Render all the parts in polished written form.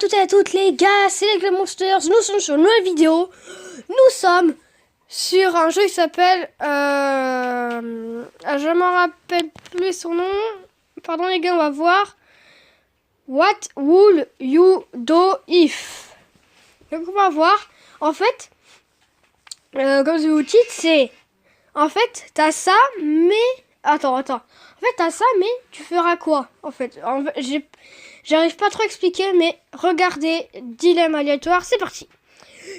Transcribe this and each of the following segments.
toutes et à toutes les gars, c'est les Club Monsters, nous sommes sur une nouvelle vidéo. Nous sommes sur un jeu qui s'appelle... je m'en rappelle plus son nom. Pardon les gars, on va voir. What would you do if? Donc on va voir. En fait, comme je vous dis, c'est... En fait, t'as ça, mais... Attends. En fait, t'as ça, mais tu feras quoi? En fait, j'arrive pas trop à expliquer, mais regardez, dilemme aléatoire, c'est parti.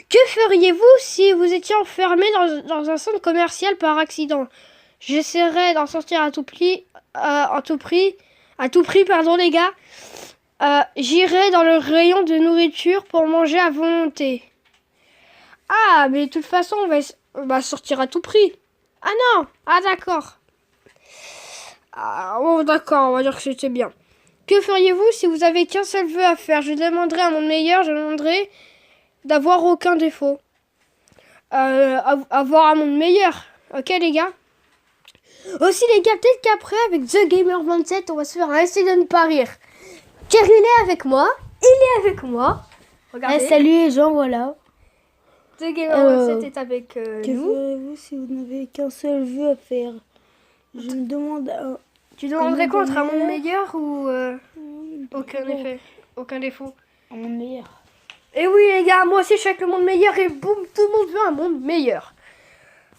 Que feriez-vous si vous étiez enfermé dans un centre commercial par accident? J'essaierai d'en sortir à tout prix, pardon les gars. J'irai dans le rayon de nourriture pour manger à volonté. Ah, mais de toute façon, on va sortir à tout prix. Ah non, ah d'accord. Ah, bon, d'accord, on va dire que c'était bien. Que feriez-vous si vous avez qu'un seul vœu à faire? Je demanderai à mon meilleur, je demanderai d'avoir aucun défaut. Avoir un monde meilleur. Ok les gars? Aussi les gars, peut-être qu'après avec The Gamer 27, on va se faire un essai de ne pas rire. Car il est avec moi. Regardez. Salut les gens, voilà. The Gamer 27 est avec Que nous. ferez-vous si vous n'avez qu'un seul vœu à faire? Je me demande... Tu demanderais quoi entre un monde meilleur. meilleur ou aucun défaut? Un monde meilleur. Et oui les gars, moi aussi je suis avec le monde meilleur et boum, tout le monde veut un monde meilleur.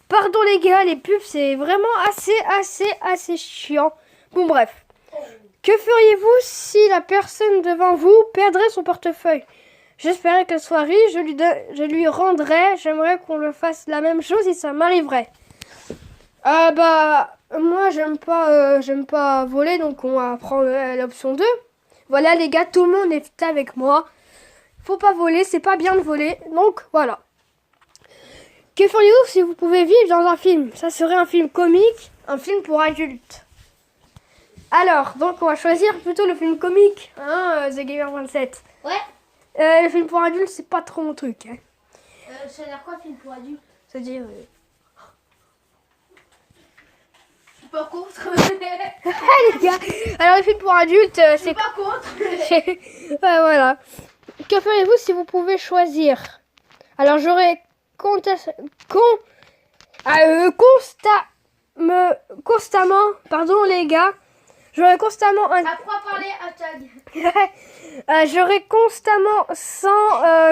Pardon les gars, les pubs c'est vraiment assez chiant. Bon bref. Que feriez-vous si la personne devant vous perdrait son portefeuille? J'espérais qu'elle soit riche, je lui rendrais, j'aimerais qu'on le fasse la même chose si ça m'arriverait. Moi j'aime pas voler, donc on va prendre l'option 2. Voilà les gars, tout le monde est avec moi. Faut pas voler, c'est pas bien de voler, donc voilà. Que feriez-vous si vous pouvez vivre dans un film? Ça serait un film comique, un film pour adultes. Alors, donc on va choisir plutôt le film comique, hein, The Gamer 27. Ouais. Le film pour adultes, c'est pas trop mon truc. Hein. Ça a l'air quoi, film pour adultes? C'est-à-dire... Je suis pas contre. les gars, alors le film pour adultes, Je c'est... suis pas contre. Ouais, voilà. Que feriez-vous si vous pouvez choisir? Alors j'aurais constamment, pardon les gars, j'aurais constamment un... Après parler, hashtag. j'aurais constamment 100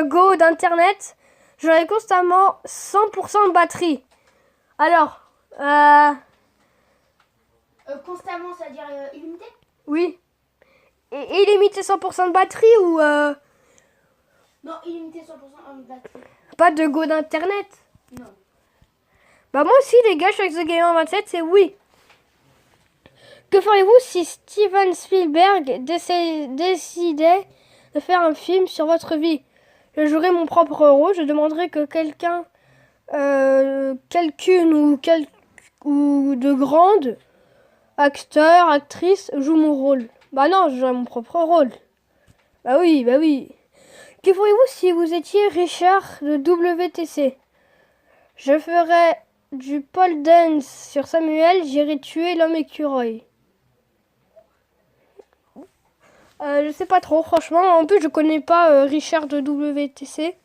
go d'internet, j'aurais constamment 100% de batterie. Alors, Constamment, c'est-à-dire illimité? oui. Et illimité 100% de batterie ou Non, illimité 100% de batterie. pas de go d'internet? Non. Bah moi aussi les gars, je suis avec The Gamer 27, c'est oui. Que feriez-vous si Steven Spielberg décidait de faire un film sur votre vie? Je jouerais mon propre rôle, je demanderais que quelqu'une ou de grandes acteurs, actrices jouent mon rôle. Bah non, je jouerais mon propre rôle. Bah oui. Que feriez-vous si vous étiez Richard de WTC? Je ferais du pole dance sur Samuel, j'irai tuer l'homme écureuil. Je sais pas trop, franchement. En plus, je connais pas Richard de WTC.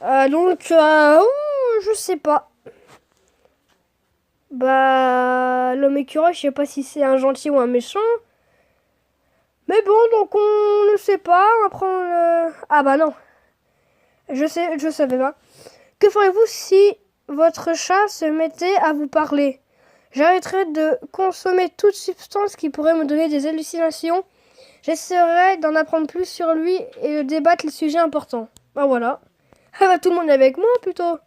Je sais pas. Bah, l'homme écureuil, je sais pas si c'est un gentil ou un méchant. Mais bon, donc on ne sait pas. On va prendre Ah bah non. Je savais pas. Que feriez-vous si votre chat se mettait à vous parler? J'arrêterais de consommer toute substance qui pourrait me donner des hallucinations. J'essaierai d'en apprendre plus sur lui et de débattre les sujets importants. Bah voilà. Ah bah tout le monde est avec moi plutôt.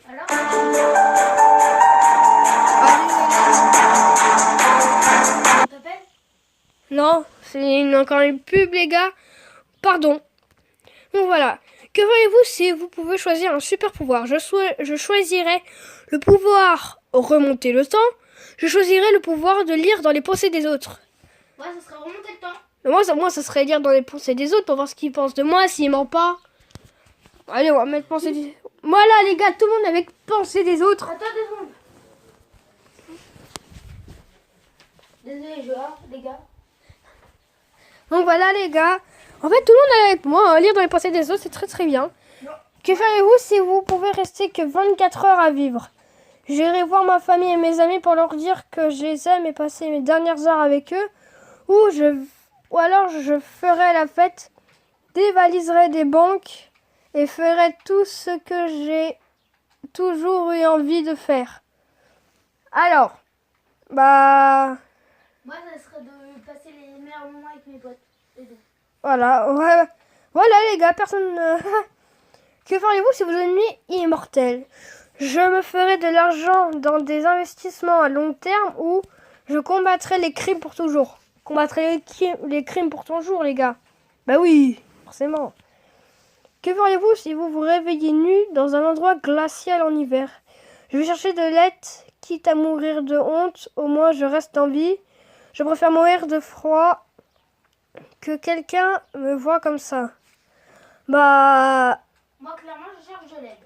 Alors on t'appelle? Non, c'est encore une pub les gars. Pardon. Donc voilà. Que feriez-vous si vous pouvez choisir un super pouvoir? Je choisirais le pouvoir remonter le temps. Je choisirais le pouvoir de lire dans les pensées des autres. Ouais, ça serait remonter le temps. Moi, ça serait lire dans les pensées des autres pour voir ce qu'ils pensent de moi, s'ils mentent pas. Allez, on va mettre pensée des... Voilà, les gars, tout le monde avec pensée des autres. Attends 2 secondes. Désolé, joueurs, les gars. Donc voilà, les gars, En fait, tout le monde est avec moi. Hein. Lire dans les pensées des autres, c'est très très bien. Non. Que feriez-vous si vous pouvez rester que 24 heures à vivre? J'irai voir ma famille et mes amis pour leur dire que je les aime et passer mes dernières heures avec eux. Ou alors je ferai la fête, dévaliserai des banques et ferai tout ce que j'ai toujours eu envie de faire. Alors, bah... Moi, ça serait de passer les meilleurs moments avec mes potes. Voilà, ouais. Voilà les gars, personne... Que feriez-vous si vous deveniez immortel? Je me ferai de l'argent dans des investissements à long terme ou je combattrai les crimes pour toujours. Combattrai les crimes pour toujours, les gars. Bah oui, forcément. Que feriez-vous si vous vous réveillez nu dans un endroit glacial en hiver? Je vais chercher de l'aide, quitte à mourir de honte, au moins je reste en vie. Je préfère mourir de froid que quelqu'un me voit comme ça. Bah... Moi, clairement, je cherche de l'aide.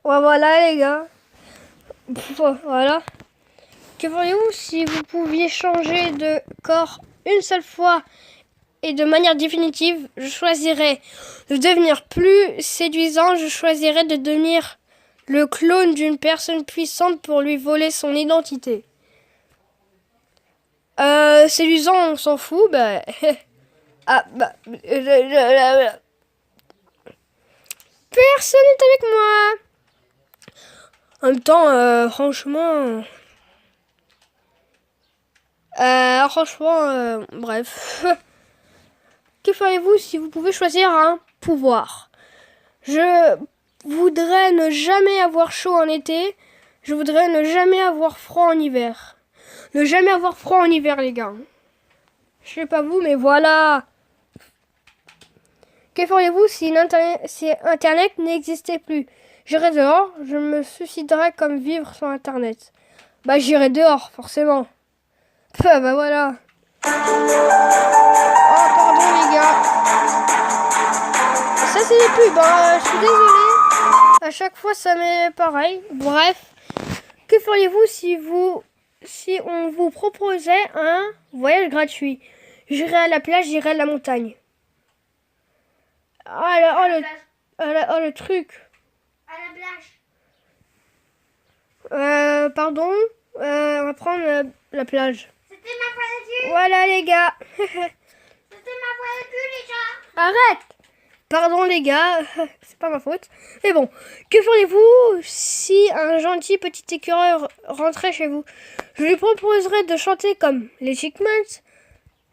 Ouais, voilà les gars. Voilà. Que feriez-vous si vous pouviez changer de corps une seule fois et de manière définitive? Je choisirais de devenir plus séduisant. Je choisirais de devenir le clone d'une personne puissante pour lui voler son identité. Séduisant, on s'en fout. Bah... Ah, bah... Personne n'est avec moi. En même temps, franchement... bref. Que feriez-vous si vous pouvez choisir un pouvoir? Je voudrais ne jamais avoir chaud en été. Je voudrais ne jamais avoir froid en hiver. Ne jamais avoir froid en hiver, les gars. Je sais pas vous, mais voilà. Que feriez-vous si Internet n'existait plus? J'irais dehors, je me suiciderais comme vivre sans Internet. Bah j'irais dehors, forcément. Bah voilà. Oh pardon les gars. Ça c'est les pubs, hein. Je suis désolée. À chaque fois ça m'est pareil. Bref. Que feriez-vous si on vous proposait un voyage gratuit? J'irais à la plage, j'irais à la montagne. Le truc. À la plage. Pardon. On va prendre la plage. C'était ma voiture. Voilà les gars. C'était ma voiture, les gars. Arrête. Pardon les gars. C'est pas ma faute. Mais bon. Que feriez-vous si un gentil petit écureuil rentrait chez vous? Je lui proposerais de chanter comme les Chickmans.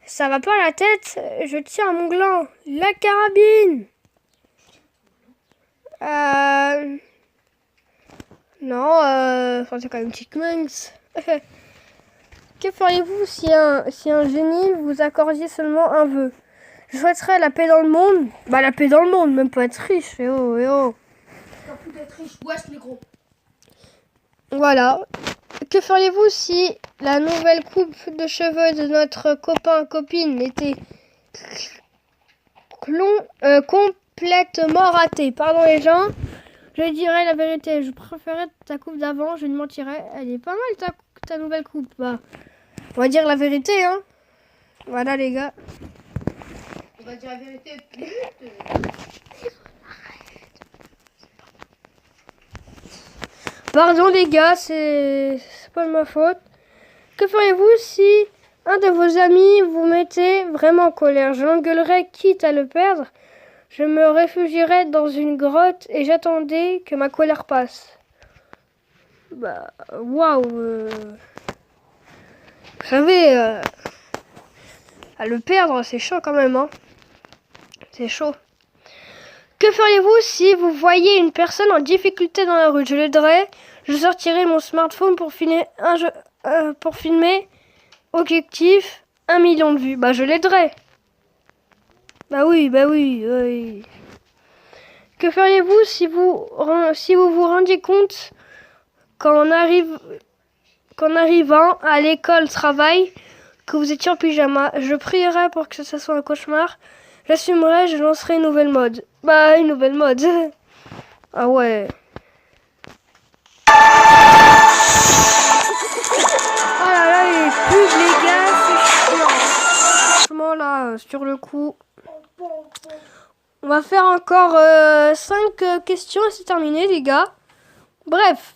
Ça va pas la tête. Je tiens à mon gland. La carabine. Non, c'est quand même Chickmans. Que feriez-vous si un génie vous accordiez seulement un vœu? Je souhaiterais la paix dans le monde. Bah la paix dans le monde, même pas être riche. Eh oh, eh oh. T'as plus d'être riche. Wesh, les gros. Voilà. Que feriez-vous si la nouvelle coupe de cheveux de notre copine était complètement ratée? Pardon les gens. Je dirais la vérité, je préférais ta coupe d'avant, je ne mentirais. Elle est pas mal ta nouvelle coupe. Bah, on va dire la vérité, hein. Voilà les gars. On va dire la vérité, pute. Pardon les gars, c'est pas de ma faute. Que feriez-vous si un de vos amis vous mettait vraiment en colère? Je l'engueulerais quitte à le perdre. Je me réfugierais dans une grotte et j'attendais que ma colère passe. Bah, waouh. Vous savez, à le perdre, c'est chaud quand même, hein. C'est chaud. Que feriez-vous si vous voyez une personne en difficulté dans la rue? Je l'aiderais. Je sortirais mon smartphone pour filmer objectif 1 million de vues. Bah, je l'aiderais. Bah oui. Que feriez-vous si vous vous rendiez compte qu'en arrivant à l'école travail que vous étiez en pyjama? Je prierais pour que ce soit un cauchemar. J'assumerai, je lancerai une nouvelle mode. Bah, une nouvelle mode. Ah ouais. Oh là là, les pubs, les gars, c'est chiant. Franchement, là, sur le coup. va faire encore 5 questions et c'est terminé, les gars. Bref,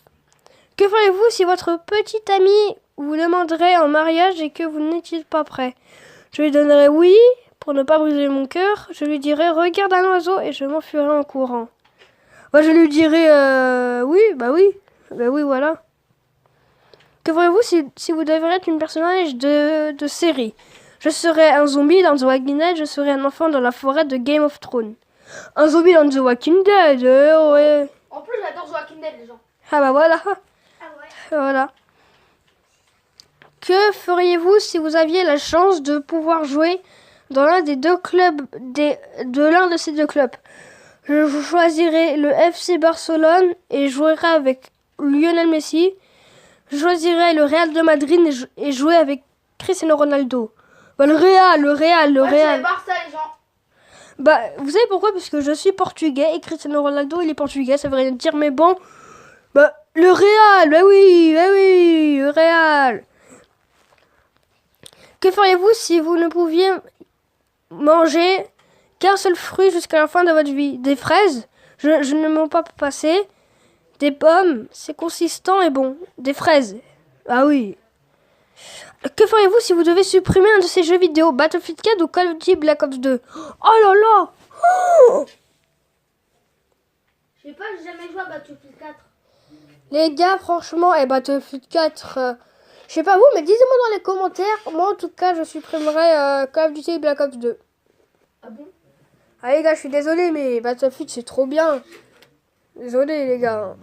que feriez-vous si votre petit ami vous demanderait en mariage et que vous n'étiez pas prêt? Je lui donnerais oui, pour ne pas briser mon cœur. Je lui dirais regarde un oiseau et je m'enfuirais en courant. Moi, je lui dirais oui, bah oui, voilà. Que feriez-vous si vous deviez être une personnage de série? Je serais un zombie dans The Walking Dead, je serais un enfant dans la forêt de Game of Thrones. Un zombie dans The Walking Dead, ouais. En plus, j'adore The Walking Dead, les gens. Ah bah voilà. Ah ouais. Voilà. Que feriez-vous si vous aviez la chance de pouvoir jouer dans l'un des deux clubs, de l'un de ces deux clubs? Je choisirais le FC Barcelone et jouerais avec Lionel Messi. Je choisirais le Real de Madrid et jouer avec Cristiano Ronaldo. Bah, le Real. C'est Barça, les gens. Bah, vous savez pourquoi? Parce que je suis portugais et Cristiano Ronaldo, il est portugais, ça veut rien dire, mais bon. Bah, le Real, bah oui, le Real. Que feriez-vous si vous ne pouviez manger qu'un seul fruit jusqu'à la fin de votre vie? Des fraises, je ne m'en pas passer. Des pommes, c'est consistant et bon. Des fraises, ah oui. Que feriez-vous si vous devez supprimer un de ces jeux vidéo? Battlefield 4 ou Call of Duty Black Ops 2? Oh là là, oh, Je sais pas, j'ai jamais joué à Battlefield 4. les gars, franchement, Battlefield 4, je sais pas vous, mais dites-moi dans les commentaires. Moi, en tout cas, je supprimerai Call of Duty Black Ops 2. Ah bon? Ah les gars, je suis désolé, mais Battlefield, c'est trop bien. Désolé, les gars.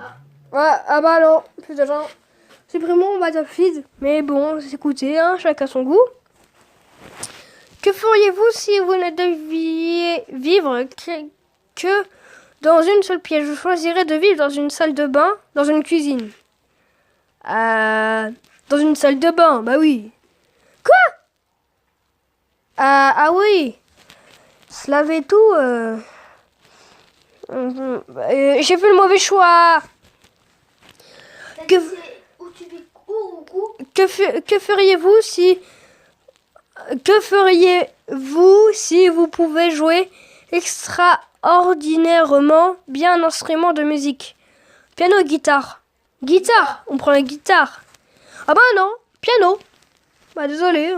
Ouais, ah bah non, plus de gens. Supprimons Battlefield. Mais bon, écoutez, hein, chacun son goût. Que feriez-vous si vous ne deviez vivre que dans une seule pièce? Je choisirais de vivre dans une salle de bain, dans une cuisine. Dans une salle de bain, bah oui. Quoi? Ah oui. Se laver et tout. J'ai fait le mauvais choix. Que... Où tu vis où? Que feriez-vous si vous pouvez jouer extraordinairement bien un instrument de musique? Piano, guitare. Guitare, on prend la guitare. Ah bah non, piano. Bah désolé.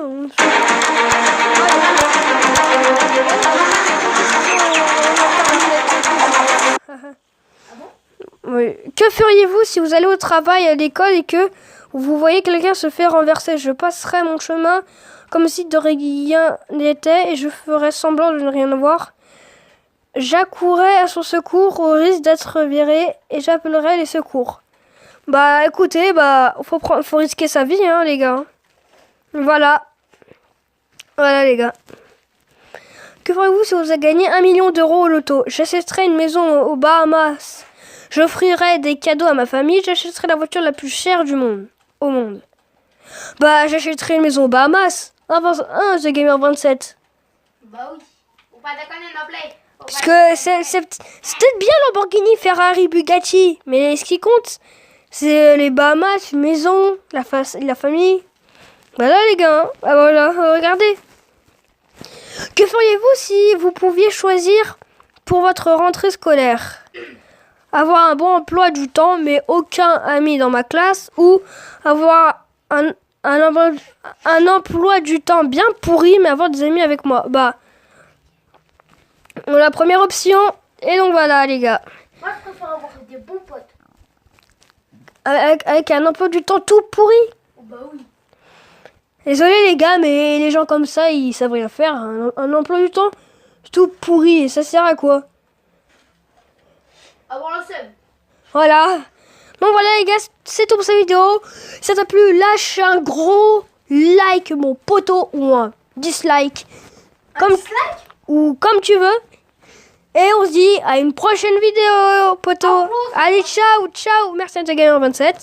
Oui. Que feriez-vous si vous allez au travail, à l'école et que vous voyez quelqu'un se faire renverser? Je passerai mon chemin comme si de rien n'était et je ferai semblant de ne rien voir. J'accourais à son secours au risque d'être viré et j'appellerai les secours. Bah écoutez, faut risquer sa vie, hein, les gars. Voilà les gars. Que ferez-vous si vous avez gagné 1 million d'euros au loto? J'achèterai une maison aux Bahamas. J'offrirai des cadeaux à ma famille. J'achèterai la voiture la plus chère au monde. Bah, j'achèterai une maison aux Bahamas. The Gamer 27. Bah oui. Faut pas déconner, non plus. Parce que c'est peut-être bien Lamborghini, Ferrari, Bugatti. Mais ce qui compte, c'est les Bahamas, une maison, la famille. Voilà les gars. Hein. Ah voilà, regardez. Que feriez-vous si vous pouviez choisir pour votre rentrée scolaire? Avoir un bon emploi du temps mais aucun ami dans ma classe ou avoir un emploi du temps bien pourri mais avoir des amis avec moi? Bah, la première option. Et donc voilà les gars. Moi je préfère avoir des bons potes. Avec un emploi du temps tout pourri. Oh, bah oui. Désolé les gars, mais les gens comme ça, ils savent rien faire. Un emploi du temps tout pourri, et ça sert à quoi? Avoir le seum. Voilà. Donc voilà les gars, c'est tout pour cette vidéo. Si ça t'a plu, lâche un gros like mon poteau ou un dislike. Dislike Ou comme tu veux. Et on se dit à une prochaine vidéo, poteau. Allez, ciao. Merci à The Gamer 27.